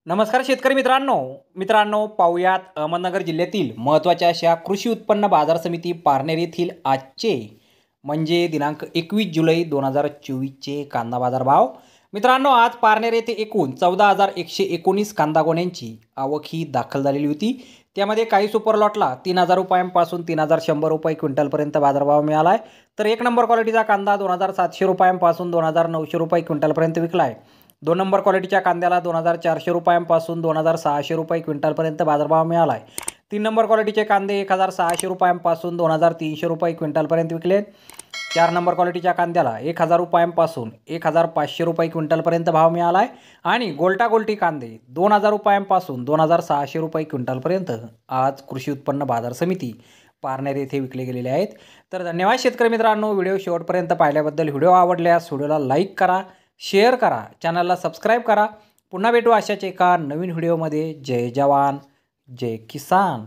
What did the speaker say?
नमस्कार शेतकरी मित्रांनो पाहुयात अहमदनगर जिल्ह्यातील महत्त्वाच्या अशा कृषी उत्पन्न बाजार समिती पारनेर येथील आजचे म्हणजे दिनांक 21 जुलै 2024चे कांदा बाजार भाव। मित्रांनो आज पारनेर येथे एकूण 14,119 कांदा गोण्यांची आवक ही दाखल झालेली होती। त्यामध्ये काही सुपर लॉटला 3,000 रुपयांपासून 3,100 रुपये क्विंटलपर्यंत बाजारभाव मिळाला आहे, तर एक नंबर क्वालिटीचा कांदा 2,700 रुपयांपासून 2,900 रुपये क्विंटलपर्यंत विकला आहे। 2 नंबर क्वालिटीच्या कांद्याला 2,400 रुपयांपासून 2,600 रुपये क्विंटलपर्यंत बाजारभाव मिळाला आहे। 3 नंबर क्वालिटीचे कांदे 1,600 रुपयांपासून 2,300 रुपये क्विंटलपर्यंत विकले। 4 नंबर क्वालिटीच्या कांद्याला 1,000 रुपयांपासून 1,500 रुपये क्विंटलपर्यंत भाव मिळाला आहे आणि गोल्टी कांदे 2,000 रुपयांपासून 2,600 रुपये क्विंटलपर्यंत आज कृषी उत्पन्न बाजार समिती पारनेर येथे विकले गेलेले आहेत। तर धन्यवाद शेतकरी मित्रांनो, व्हिडिओ शेवटपर्यंत पाहिल्याबद्दल। व्हिडिओ आवडल्यास व्हिडिओला लाईक करा, शेअर करा, चॅनलला सबस्क्राईब करा। पुन्हा भेटू अशाच एका नवीन व्हिडिओमध्ये। जय जवान जय किसान।